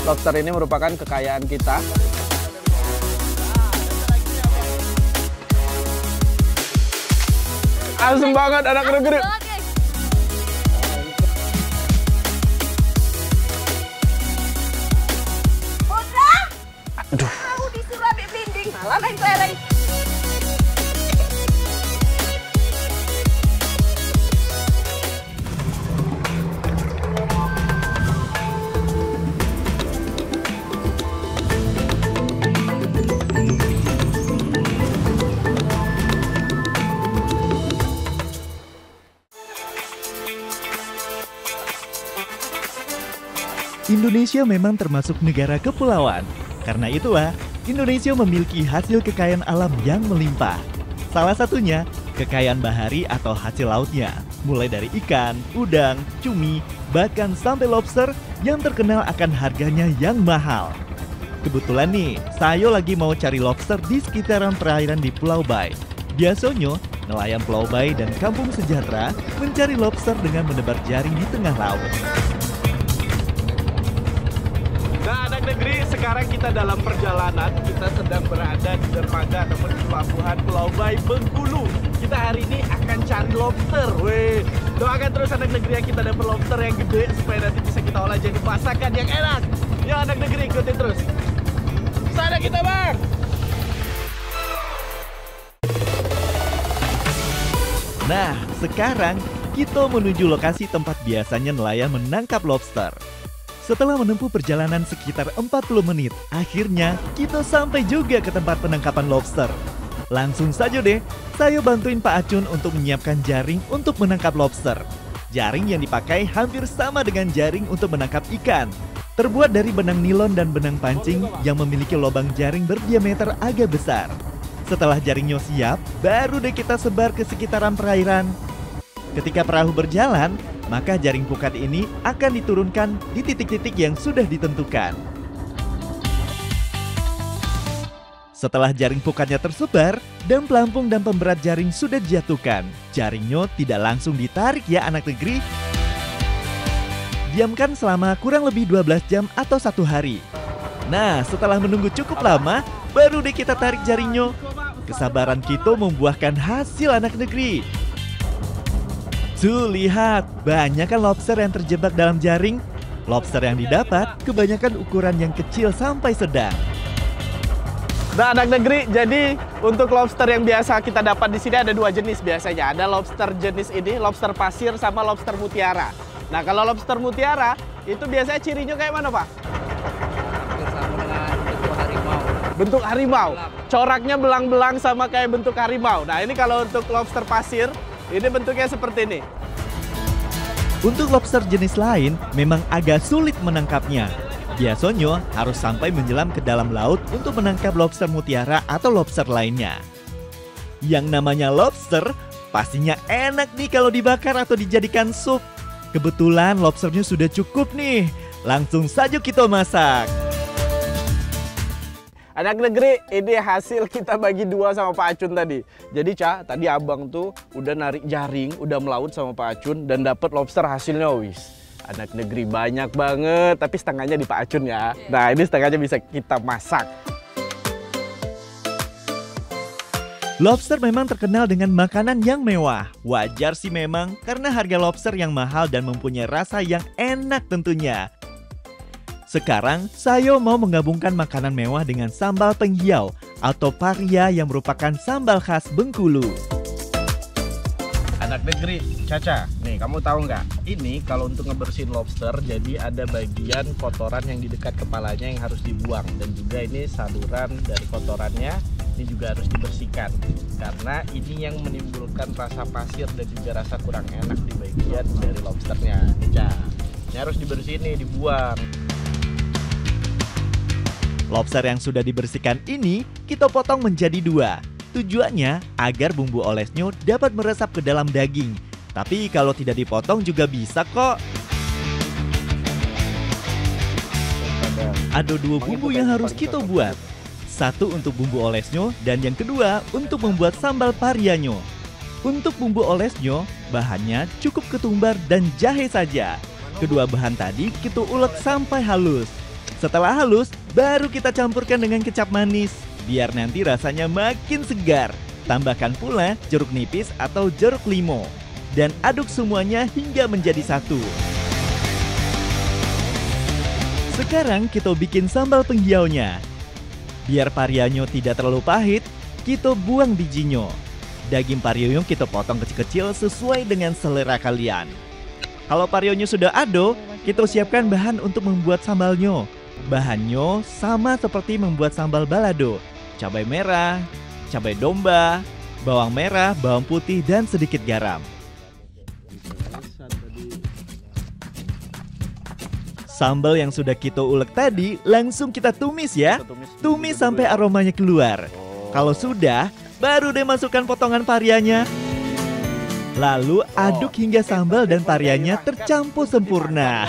Lobster ini merupakan kekayaan kita. Asem banget anak negeri. Putra, Aduh. aku disuruh ambil blinding, malah main kelereng. Indonesia memang termasuk negara kepulauan. Karena itulah, Indonesia memiliki hasil kekayaan alam yang melimpah. Salah satunya, kekayaan bahari atau hasil lautnya. Mulai dari ikan, udang, cumi, bahkan sampai lobster yang terkenal akan harganya yang mahal. Kebetulan nih, saya lagi mau cari lobster di sekitaran perairan di Pulau Bae. Biasanya, nelayan Pulau Bae dan Kampung Sejahtera mencari lobster dengan menebar jaring di tengah laut. Nah, anak negeri, sekarang kita dalam perjalanan. Kita sedang berada di dermaga ataupun di pelabuhan Pulau Bae, Bengkulu. Kita hari ini akan cari lobster. Weh, doakan terus anak negeri yang kita dapat lobster yang gede supaya nanti bisa kita olah jadi masakan yang enak. Ya anak negeri, ikutin terus. Sana kita, Bang. Nah, sekarang kita menuju lokasi tempat biasanya nelayan menangkap lobster. Setelah menempuh perjalanan sekitar 40 menit, akhirnya kita sampai juga ke tempat penangkapan lobster. Langsung saja deh, saya bantuin Pak Acun untuk menyiapkan jaring untuk menangkap lobster. Jaring yang dipakai hampir sama dengan jaring untuk menangkap ikan. Terbuat dari benang nilon dan benang pancing yang memiliki lubang jaring berdiameter agak besar. Setelah jaringnya siap, baru deh kita sebar ke sekitaran perairan. Ketika perahu berjalan, maka jaring pukat ini akan diturunkan di titik-titik yang sudah ditentukan. Setelah jaring pukatnya tersebar dan pelampung dan pemberat jaring sudah dijatuhkan, jaringnya tidak langsung ditarik ya anak negeri. Diamkan selama kurang lebih 12 jam atau 1 hari. Nah, setelah menunggu cukup lama, baru deh kita tarik jaringnya. Kesabaran kita membuahkan hasil anak negeri. Tuh lihat, banyak kan lobster yang terjebak dalam jaring. Lobster yang didapat kebanyakan ukuran yang kecil sampai sedang. Nah, anak negeri, jadi untuk lobster yang biasa kita dapat di sini ada 2 jenis biasanya. Ada lobster jenis ini, lobster pasir sama lobster mutiara. Nah, kalau lobster mutiara itu biasanya cirinya kayak mana, Pak? Sama dengan bentuk harimau. Bentuk harimau. Coraknya belang-belang sama kayak bentuk harimau. Nah, ini kalau untuk lobster pasir, ini bentuknya seperti ini. Untuk lobster jenis lain memang agak sulit menangkapnya. Biasanya harus sampai menyelam ke dalam laut untuk menangkap lobster mutiara atau lobster lainnya. Yang namanya lobster pastinya enak nih kalau dibakar atau dijadikan sup. Kebetulan lobsternya sudah cukup nih. Langsung saja kita masak. Anak negeri, ini hasil kita bagi 2 sama Pak Acun tadi. Jadi, tadi abang tuh udah narik jaring, udah melaut sama Pak Acun dan dapat lobster hasilnya wis. Anak negeri banyak banget, tapi setengahnya di Pak Acun ya. Nah, ini setengahnya bisa kita masak. Lobster memang terkenal dengan makanan yang mewah. Wajar sih memang, karena harga lobster yang mahal dan mempunyai rasa yang enak tentunya. Sekarang, saya mau menggabungkan makanan mewah dengan sambal penghiau atau paria yang merupakan sambal khas Bengkulu. Anak negeri, Caca, nih kamu tahu nggak? Ini kalau untuk ngebersihin lobster, jadi ada bagian kotoran yang di dekat kepalanya yang harus dibuang. Dan juga ini saluran dari kotorannya, ini juga harus dibersihkan. Karena ini yang menimbulkan rasa pasir dan juga rasa kurang enak di bagian dari lobsternya. Caca, ini harus dibersihin nih, dibuang. Lobster yang sudah dibersihkan ini kita potong menjadi 2. Tujuannya agar bumbu olesnya dapat meresap ke dalam daging. Tapi kalau tidak dipotong juga bisa kok. Ada 2 bumbu yang harus kita buat. Satu untuk bumbu olesnya dan yang kedua untuk membuat sambal parianya. Untuk bumbu olesnya, bahannya cukup ketumbar dan jahe saja. Kedua bahan tadi kita ulek sampai halus. Setelah halus, baru kita campurkan dengan kecap manis, biar nanti rasanya makin segar. Tambahkan pula jeruk nipis atau jeruk limau, dan aduk semuanya hingga menjadi satu. Sekarang kita bikin sambal penghiaunya. Biar parianyo tidak terlalu pahit, kita buang bijinya. Daging parionyo kita potong kecil-kecil sesuai dengan selera kalian. Kalau parionyo sudah ado, kita siapkan bahan untuk membuat sambalnya. Bahannya sama seperti membuat sambal balado. Cabai merah, cabai domba, bawang merah, bawang putih, dan sedikit garam. Sambal yang sudah kita ulek tadi langsung kita tumis ya. Tumis sampai aromanya keluar. Kalau sudah, baru deh masukkan potongan parianya. Lalu aduk hingga sambal dan parianya tercampur sempurna.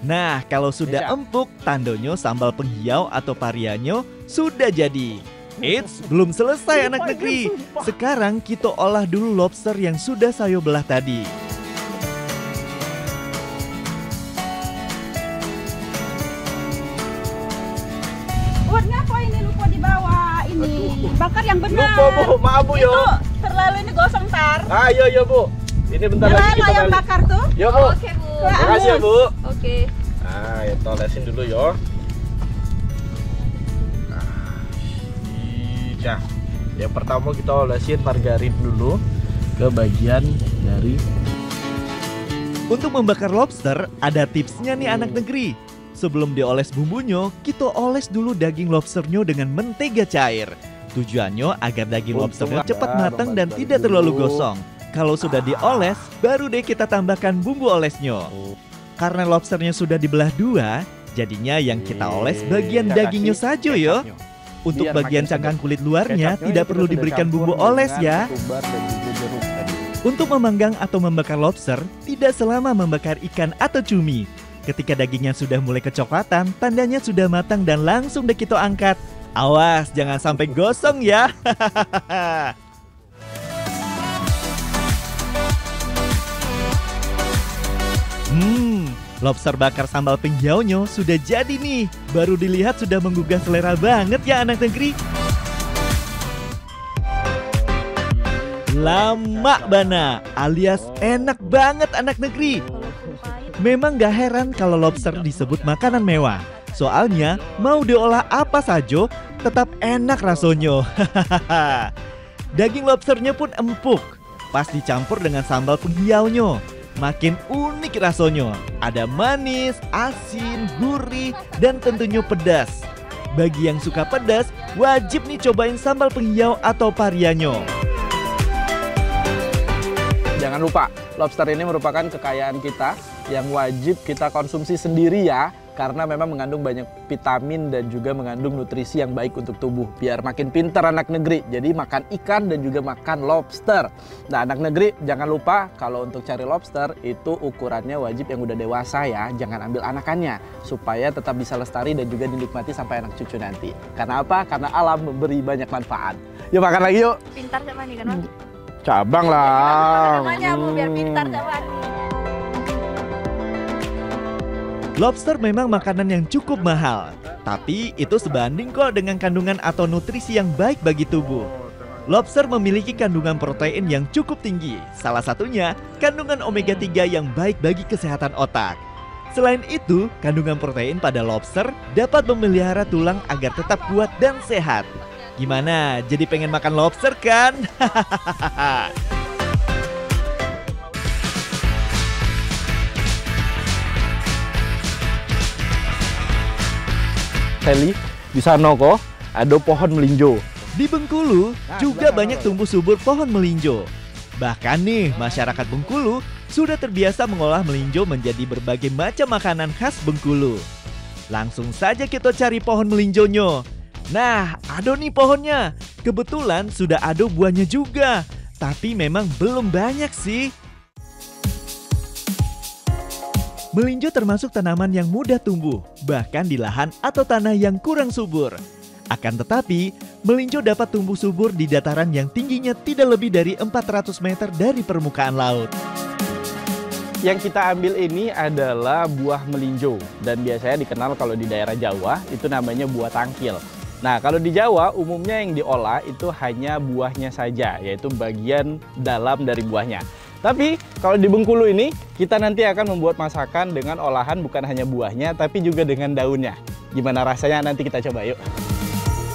Nah, kalau sudah empuk, tandanya sambal penghiau atau parianyo sudah jadi. Eits, belum selesai anak negeri. Sekarang kita olah dulu lobster yang sudah saya belah tadi. Buat ngapa ini lupa dibawa ini? Bakar yang benar. Lupa Bu, maaf Bu yo. Itu terlalu ini gosong tar. Ayo yo Bu. Ini bentar lagi Terlalu kita yang balik. bakar tuh. Yo Bu. Oke Bu. Terima kasih ya Bu. Oke. Nah, kita olesin dulu yo. Nah, yang pertama kita olesin margarin dulu ke bagian dari. Untuk membakar lobster, ada tipsnya nih anak negeri. Sebelum dioles bumbunya, kita oles dulu daging lobsternya dengan mentega cair. Tujuannya agar daging lobsternya cepat matang dan tidak terlalu gosong. Kalau sudah dioles, baru deh kita tambahkan bumbu olesnya. Karena lobsternya sudah dibelah dua, jadinya yang kita oles bagian dagingnya saja yo. Untuk bagian cangkang kulit luarnya tidak perlu diberikan bumbu oles ya. Untuk memanggang atau membakar lobster, tidak selama membakar ikan atau cumi. Ketika dagingnya sudah mulai kecoklatan, tandanya sudah matang dan langsung deh kita angkat. Awas, jangan sampai gosong ya. Lobster bakar sambal penghiaunya sudah jadi nih. Baru dilihat sudah menggugah selera banget ya anak negeri. Lama bana, alias enak banget anak negeri. Memang gak heran kalau lobster disebut makanan mewah. Soalnya mau diolah apa saja tetap enak rasanya. Daging lobsternya pun empuk. Pas dicampur dengan sambal penghiaunya, makin unik rasanya. Ada manis, asin, gurih, dan tentunya pedas. Bagi yang suka pedas, wajib nih cobain sambal penghiau atau parianyo. Jangan lupa, lobster ini merupakan kekayaan kita yang wajib kita konsumsi sendiri ya. Karena memang mengandung banyak vitamin dan juga mengandung nutrisi yang baik untuk tubuh. Biar makin pintar anak negeri, jadi makan ikan dan juga makan lobster. Nah anak negeri, jangan lupa kalau untuk cari lobster itu ukurannya wajib yang udah dewasa ya. Jangan ambil anakannya, supaya tetap bisa lestari dan juga dinikmati sampai anak cucu nanti. Karena apa? Karena alam memberi banyak manfaat. Yuk makan lagi yuk. Pintar sama nih kan? Cabang lah. Namanya Bu biar pintar sama nih. Lobster memang makanan yang cukup mahal, tapi itu sebanding kok dengan kandungan atau nutrisi yang baik bagi tubuh. Lobster memiliki kandungan protein yang cukup tinggi, salah satunya kandungan omega 3 yang baik bagi kesehatan otak. Selain itu, kandungan protein pada lobster dapat memelihara tulang agar tetap kuat dan sehat. Gimana, jadi pengen makan lobster kan? Sally, di sana kok ada pohon melinjo. Di Bengkulu juga banyak tumbuh subur pohon melinjo. Bahkan nih, masyarakat Bengkulu sudah terbiasa mengolah melinjo menjadi berbagai macam makanan khas Bengkulu. Langsung saja kita cari pohon melinjonya. Nah, ada nih pohonnya. Kebetulan sudah ada buahnya juga. Tapi memang belum banyak sih. Melinjo termasuk tanaman yang mudah tumbuh, bahkan di lahan atau tanah yang kurang subur. Akan tetapi, melinjo dapat tumbuh subur di dataran yang tingginya tidak lebih dari 400 meter dari permukaan laut. yang kita ambil ini adalah buah melinjo. Dan biasanya dikenal kalau di daerah Jawa itu namanya buah tangkil. Nah, kalau di Jawa umumnya yang diolah itu hanya buahnya saja, yaitu bagian dalam dari buahnya. Tapi kalau di Bengkulu ini, kita nanti akan membuat masakan dengan olahan bukan hanya buahnya, tapi juga dengan daunnya. Gimana rasanya nanti kita coba yuk.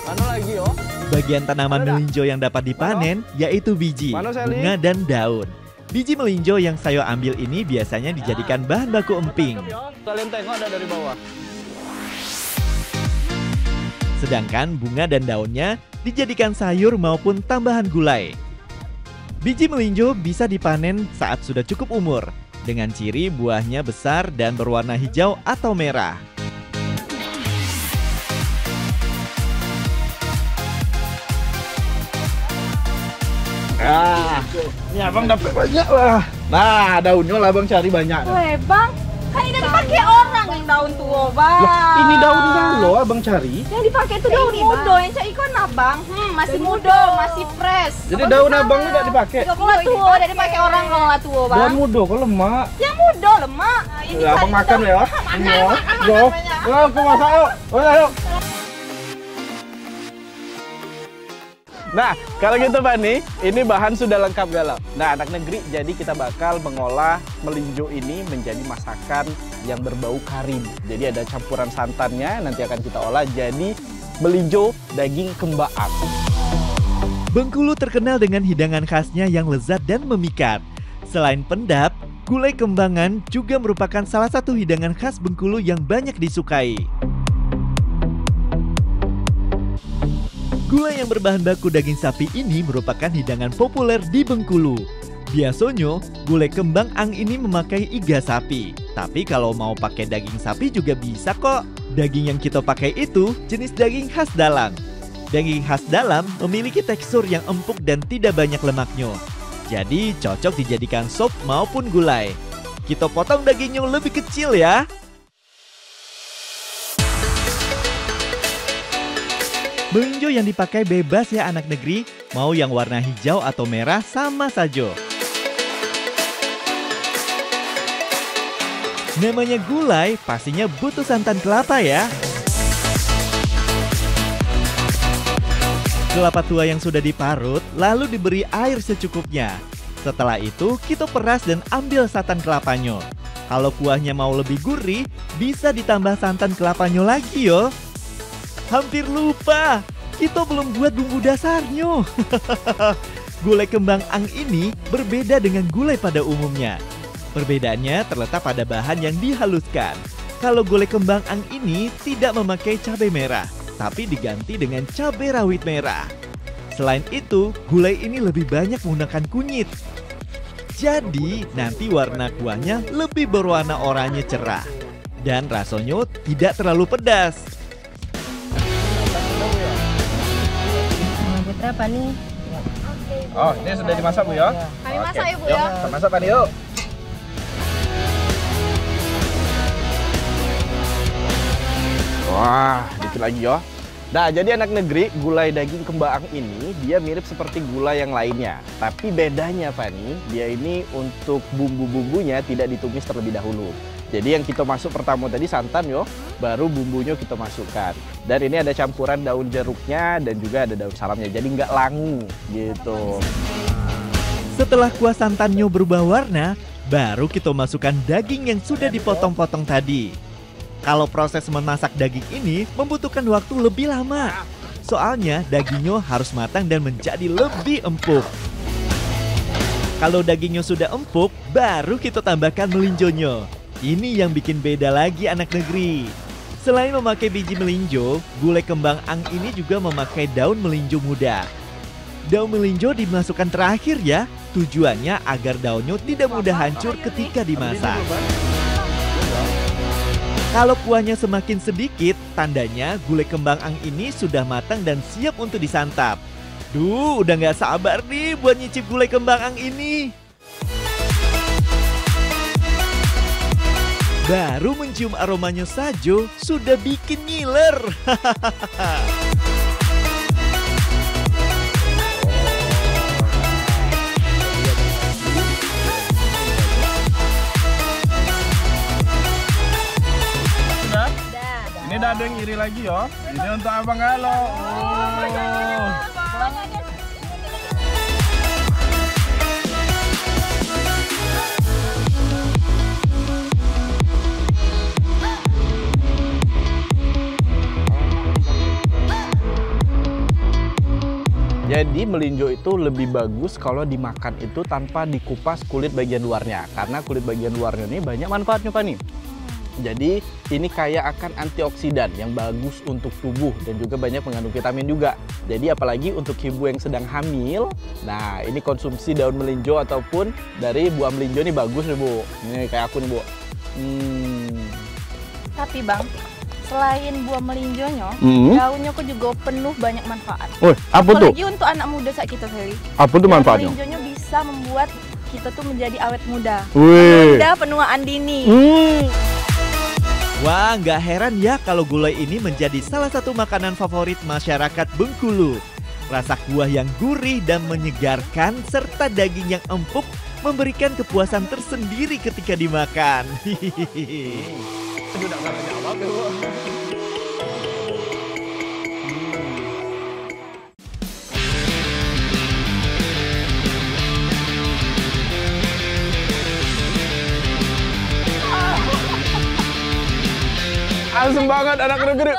Mana lagi yo? Bagian tanaman melinjo yang dapat dipanen yaitu biji, bunga, dan daun. Biji melinjo yang saya ambil ini biasanya dijadikan bahan baku emping. Kalian tengok ada dari bawah. Sedangkan bunga dan daunnya dijadikan sayur maupun tambahan gulai. Biji melinjo bisa dipanen saat sudah cukup umur, dengan ciri buahnya besar dan berwarna hijau atau merah. Ini abang dapat banyak lah. Nah, daunnya lah abang cari banyak. Weh bang, kan ini dipakai orang yang daun tua bang. Lah, ini daun galau abang cari. Yang dipakai itu daun muda, yang cak ikon abang. Masih muda, masih fresh. Jadi daun abang ini tidak dipakai. Kalau tua, tidak dipakai orang kalau nggak tua bang. Daun muda kok lemak. Yang muda lemak. Ya, abang makan ya. Yo, aku masak yuk. Ayo. Nah, kalau gitu Pak nih, ini bahan sudah lengkap galau. Nah, anak negeri, jadi kita bakal mengolah melinjo ini menjadi masakan yang berbau karim. Jadi ada campuran santannya, nanti akan kita olah jadi melinjo daging kembaang. Bengkulu terkenal dengan hidangan khasnya yang lezat dan memikat. Selain pendap, gulai kembangan juga merupakan salah satu hidangan khas Bengkulu yang banyak disukai. Gulai yang berbahan baku daging sapi ini merupakan hidangan populer di Bengkulu. Biasanya, gulai kembang ang ini memakai iga sapi. Tapi kalau mau pakai daging sapi juga bisa kok. Daging yang kita pakai itu jenis daging khas dalam. Daging khas dalam memiliki tekstur yang empuk dan tidak banyak lemaknya. Jadi cocok dijadikan sop maupun gulai. Kita potong dagingnya lebih kecil ya. Melinjo yang dipakai bebas ya anak negeri, mau yang warna hijau atau merah sama saja. Namanya gulai, pastinya butuh santan kelapa ya. Kelapa tua yang sudah diparut, lalu diberi air secukupnya. Setelah itu, kita peras dan ambil santan kelapanya. Kalau kuahnya mau lebih gurih, bisa ditambah santan kelapanya lagi yo. Hampir lupa, kita belum buat bumbu dasarnya. Gulai kembang ang ini berbeda dengan gulai pada umumnya. Perbedaannya terletak pada bahan yang dihaluskan. Kalau gulai kembang ang ini tidak memakai cabai merah, tapi diganti dengan cabai rawit merah. Selain itu, gulai ini lebih banyak menggunakan kunyit. Jadi, nanti warna kuahnya lebih berwarna oranye cerah. Dan rasanya tidak terlalu pedas. Berapa nih? Oh, ini sudah dimasak Bu ya? Kami masak ya Bu Yuk, ya. kita masak tadi yuk. Wah, dikit lagi ya. Nah, jadi anak negeri, gulai daging kembaang ini dia mirip seperti gulai yang lainnya. Tapi bedanya Fani, dia ini untuk bumbu-bumbunya tidak ditumis terlebih dahulu. Jadi yang kita masuk pertama tadi santan yo, baru bumbunya kita masukkan. Dan ini ada campuran daun jeruknya dan juga ada daun salamnya, jadi nggak langu gitu. Setelah kuah santannya berubah warna, baru kita masukkan daging yang sudah dipotong-potong tadi. Kalau proses memasak daging ini membutuhkan waktu lebih lama. Soalnya dagingnya harus matang dan menjadi lebih empuk. Kalau dagingnya sudah empuk, baru kita tambahkan melinjonya. Ini yang bikin beda lagi anak negeri. Selain memakai biji melinjo, gulai kembang ang ini juga memakai daun melinjo muda. Daun melinjo dimasukkan terakhir ya, tujuannya agar daunnya tidak mudah hancur ketika dimasak. Kalau kuahnya semakin sedikit, tandanya gulai kembang ang ini sudah matang dan siap untuk disantap. Duh, udah nggak sabar nih buat nyicip gulai kembang ang ini. Baru mencium aromanya saja, sudah bikin ngiler. udah ada yang iri lagi yo. Ini untuk Abang Alo. Oh. Jadi melinjo itu lebih bagus kalau dimakan itu tanpa dikupas kulit bagian luarnya. Karena kulit bagian luarnya ini banyak manfaatnya Pak nih. Jadi ini kaya akan antioksidan yang bagus untuk tubuh dan juga banyak mengandung vitamin juga. Jadi apalagi untuk ibu yang sedang hamil, nah ini konsumsi daun melinjo ataupun dari buah melinjo ini bagus nih Bu. Ini kayak aku nih Bu. Tapi Bang, selain buah melinjonya, daunnya kok juga penuh banyak manfaat. Oh, apa tuh? Apalagi untuk anak muda saat kita Feli. Apa tuh manfaatnya? Melinjonya bisa membuat kita tuh menjadi awet muda. Wih. Menunda penuaan dini. Wah, nggak heran ya kalau gulai ini menjadi salah satu makanan favorit masyarakat Bengkulu. Rasa kuah yang gurih dan menyegarkan serta daging yang empuk memberikan kepuasan tersendiri ketika dimakan. Asem banget anak negeri.